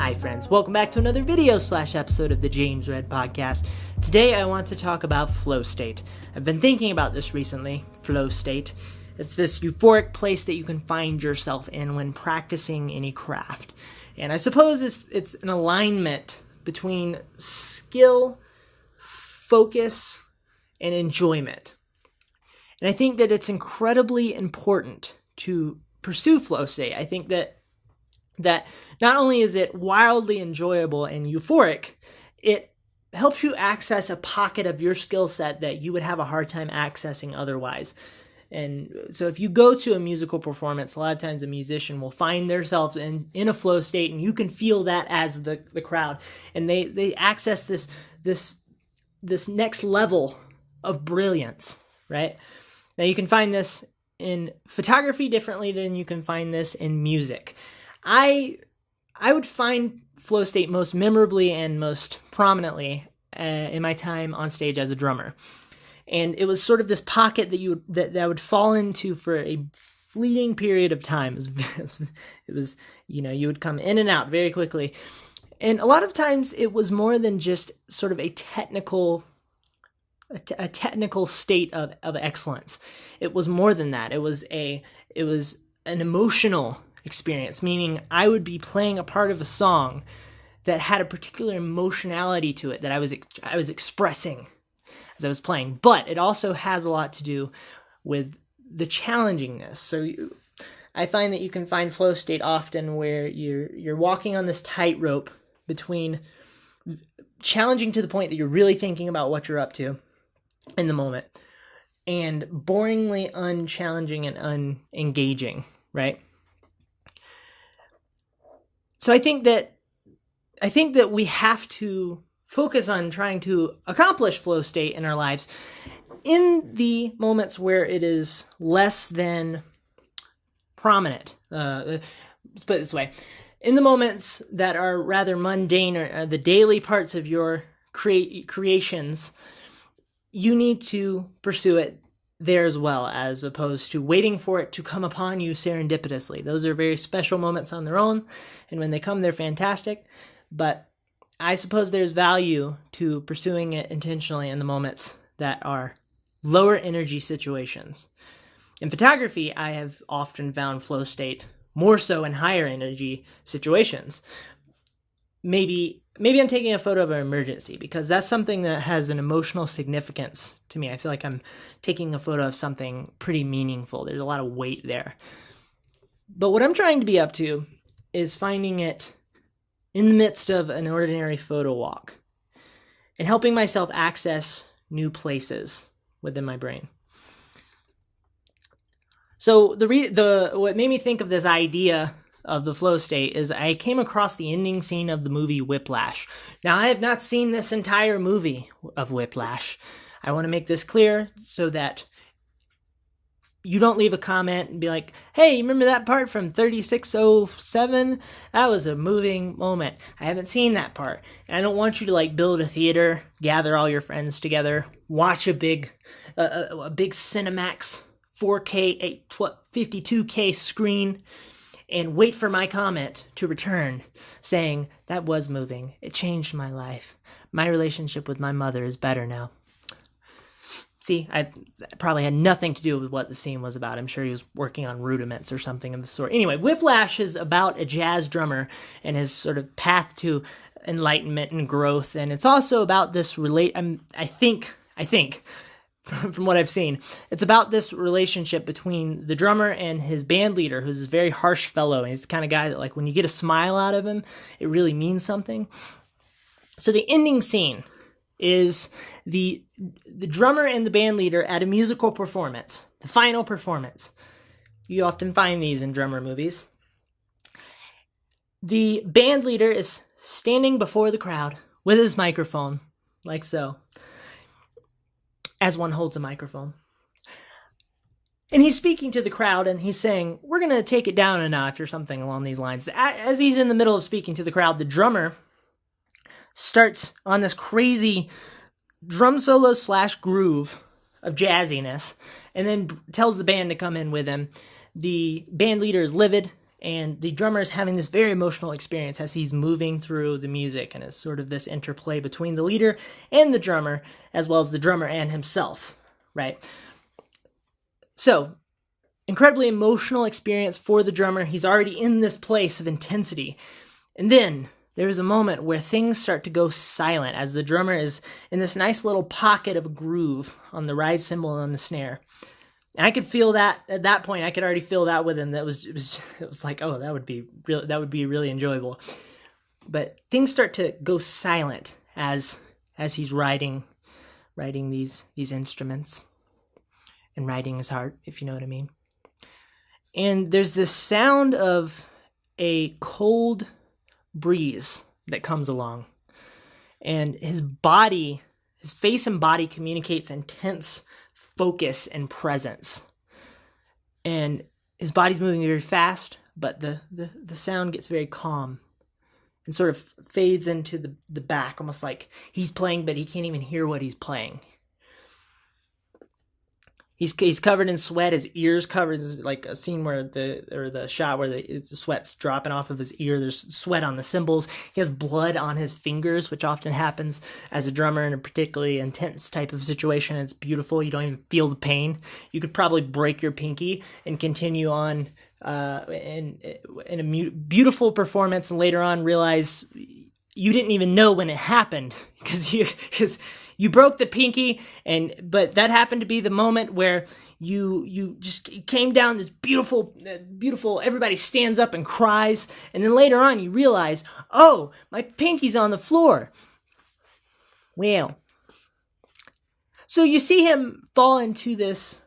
Hi friends, welcome back to another video/episode of the James Red Podcast. Today I want to talk about flow state. I've been thinking about this recently, flow state. It's this euphoric place that you can find yourself in when practicing any craft. And I suppose it's an alignment between skill, focus, and enjoyment. And I think that it's incredibly important to pursue flow state. I think that not only is it wildly enjoyable and euphoric, it helps you access a pocket of your skill set that you would have a hard time accessing otherwise. And so if you go to a musical performance, a lot of times a musician will find themselves in a flow state, and you can feel that as the crowd. And they access this next level of brilliance, right? Now you can find this in photography differently than you can find this in music. I would find flow state most memorably and most prominently in my time on stage as a drummer. And it was sort of this pocket that I would fall into for a fleeting period of time. It was, you would come in and out very quickly. And a lot of times it was more than just sort of a technical state of excellence. It was more than that. It was an emotional experience, meaning I would be playing a part of a song that had a particular emotionality to it that I was expressing as I was playing. But it also has a lot to do with the challengingness. So I find that you can find flow state often where you're walking on this tightrope between challenging to the point that you're really thinking about what you're up to in the moment, and boringly unchallenging and unengaging, right? So I think that we have to focus on trying to accomplish flow state in our lives in the moments where it is less than prominent. Let's put it this way. In the moments that are rather mundane or the daily parts of your creations, you need to pursue it there as well, as opposed to waiting for it to come upon you serendipitously. Those are very special moments on their own, and when they come, they're fantastic. But I suppose there's value to pursuing it intentionally in the moments that are lower energy situations. In photography, I have often found flow state more so in higher energy situations. Maybe I'm taking a photo of an emergency, because that's something that has an emotional significance to me. I feel like I'm taking a photo of something pretty meaningful. There's a lot of weight there. But what I'm trying to be up to is finding it in the midst of an ordinary photo walk and helping myself access new places within my brain. So what made me think of this idea of the flow state is I came across the ending scene of the movie Whiplash. Now, I have not seen this entire movie of Whiplash. I want to make this clear so that you don't leave a comment and be like, hey, remember that part from 3607? That was a moving moment. I haven't seen that part. And I don't want you to build a theater, gather all your friends together, watch a big Cinemax 4K 52K screen, and wait for my comment to return saying, that was moving. It changed my life. My relationship with my mother is better now. See, I probably had nothing to do with what the scene was about. I'm sure he was working on rudiments or something of the sort. Anyway, Whiplash is about a jazz drummer and his sort of path to enlightenment and growth. And it's also about this I think, from what I've seen, it's about this relationship between the drummer and his band leader, who's this very harsh fellow. And he's the kind of guy that, when you get a smile out of him, it really means something. So the ending scene is the drummer and the band leader at a musical performance, the final performance. You often find these in drummer movies. The band leader is standing before the crowd with his microphone, like so, as one holds a microphone. And he's speaking to the crowd, and he's saying, we're going to take it down a notch, or something along these lines. As he's in the middle of speaking to the crowd, the drummer starts on this crazy drum solo / groove of jazziness, and then tells the band to come in with him. The band leader is livid, And the drummer is having this very emotional experience as he's moving through the music, and it's sort of this interplay between the leader and the drummer, as well as the drummer and himself, right? So, incredibly emotional experience for the drummer. He's already in this place of intensity. And then there's a moment where things start to go silent as the drummer is in this nice little pocket of a groove on the ride cymbal and on the snare. And I could feel that at that point. I could already feel that with him. It was like, oh, that would be really enjoyable. But things start to go silent as he's writing these instruments and writing his heart, if you know what I mean. And there's this sound of a cold breeze that comes along, and his face and body communicates intense focus and presence, and his body's moving very fast, but the sound gets very calm and sort of fades into the back, almost like he's playing but he can't even hear what he's playing. He's covered in sweat. His ear's covered. There's like a scene where the shot where the sweat's dropping off of his ear. There's sweat on the cymbals. He has blood on his fingers, which often happens as a drummer in a particularly intense type of situation. It's beautiful. You don't even feel the pain. You could probably break your pinky and continue on in a beautiful performance, and later on realize you didn't even know when it happened because you broke the pinky, but that happened to be the moment where you just came down this beautiful, everybody stands up and cries, and then later on you realize, oh, my pinky's on the floor. Well, so you see him fall into this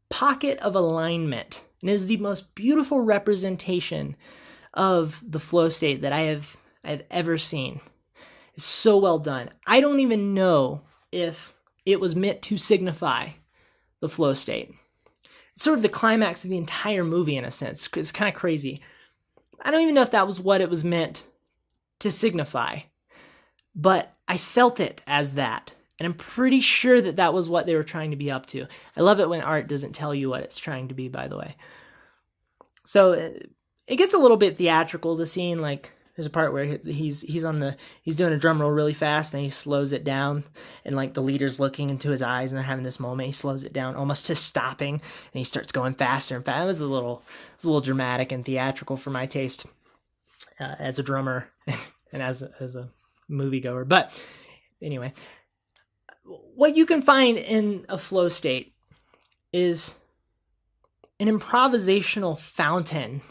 pocket of alignment, and it is the most beautiful representation of the flow state that I've ever seen. It's so well done. I don't even know if it was meant to signify the flow state. It's sort of the climax of the entire movie in a sense. It's kind of crazy. I don't even know if that was what it was meant to signify, but I felt it as that. And I'm pretty sure that was what they were trying to be up to. I love it when art doesn't tell you what it's trying to be, by the way. So it gets a little bit theatrical, the scene. Like, there's a part where he's doing a drum roll really fast, and he slows it down, and like the leader's looking into his eyes, and they're having this moment. He slows it down almost to stopping, and he starts going faster and faster. It was a little dramatic and theatrical for my taste as a drummer and as a moviegoer. But anyway, what you can find in a flow state is an improvisational fountain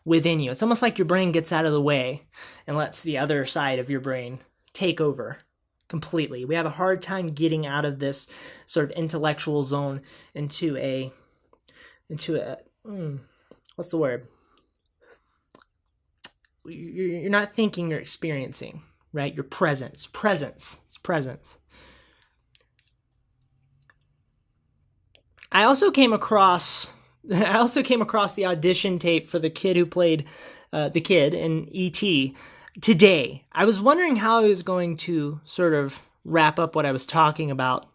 within you. It's almost like your brain gets out of the way and lets the other side of your brain take over completely. We have a hard time getting out of this sort of intellectual zone into a what's the word? You're not thinking, you're experiencing, right? Your presence. It's presence. I also came across the audition tape for the kid who played the kid in E.T. today. I was wondering how I was going to sort of wrap up what I was talking about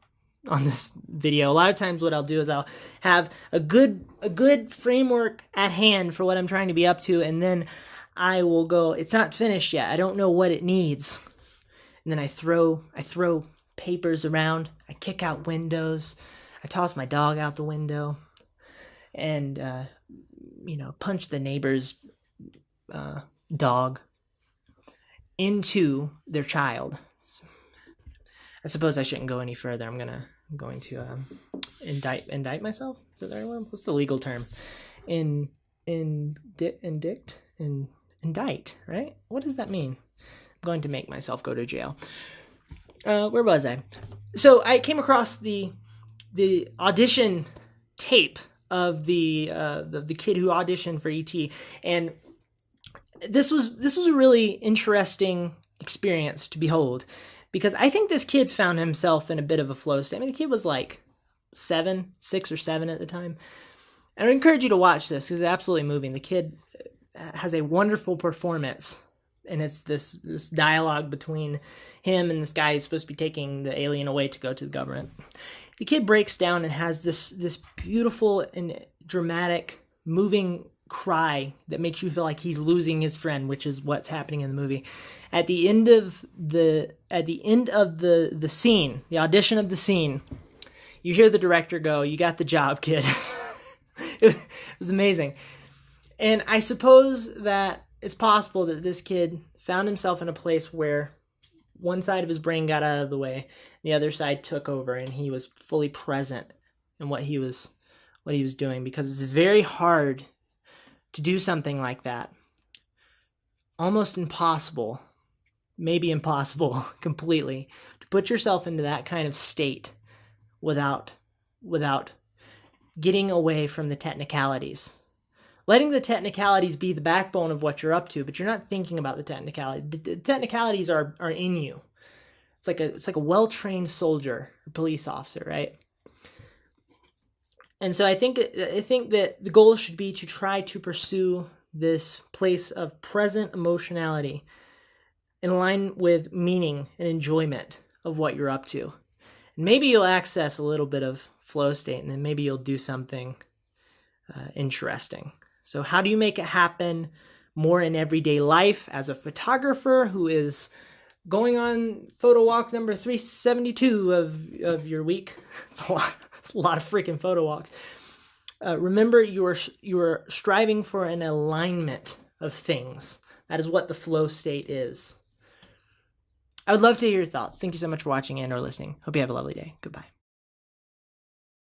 on this video. A lot of times what I'll do is I'll have a good framework at hand for what I'm trying to be up to, and then I will go, it's not finished yet. I don't know what it needs. And then I throw papers around. I kick out windows. I toss my dog out the window. And, punch the neighbor's dog into their child. I suppose I shouldn't go any further. I'm going to indict myself. Is that the right word? What's the legal term? Indict, right? What does that mean? I'm going to make myself go to jail. Where was I? So I came across the audition tape of the kid who auditioned for E.T. And this was a really interesting experience to behold, because I think this kid found himself in a bit of a flow state. I mean, the kid was like 6 or 7 at the time. And I would encourage you to watch this because it's absolutely moving. The kid has a wonderful performance, and it's this dialogue between him and this guy who's supposed to be taking the alien away to go to the government. The kid breaks down and has this beautiful and dramatic, moving cry that makes you feel like he's losing his friend, which is what's happening in the movie. At the end of the scene, the audition of the scene, you hear the director go, "You got the job, kid." It was amazing. And I suppose that it's possible that this kid found himself in a place where one side of his brain got out of the way, the other side took over, and he was fully present in what he was doing, because it's very hard to do something like that. Almost impossible, maybe impossible completely, to put yourself into that kind of state without getting away from the technicalities. Letting the technicalities be the backbone of what you're up to, but you're not thinking about the technicalities. The technicalities are in you. It's like a well-trained soldier or police officer, right? And so I think that the goal should be to try to pursue this place of present emotionality in line with meaning and enjoyment of what you're up to. And maybe you'll access a little bit of flow state, and then maybe you'll do something interesting. So how do you make it happen more in everyday life as a photographer who is going on photo walk number 372 of your week? It's a lot of freaking photo walks. Remember, you are striving for an alignment of things. That is what the flow state is. I would love to hear your thoughts. Thank you so much for watching and or listening. Hope you have a lovely day. Goodbye.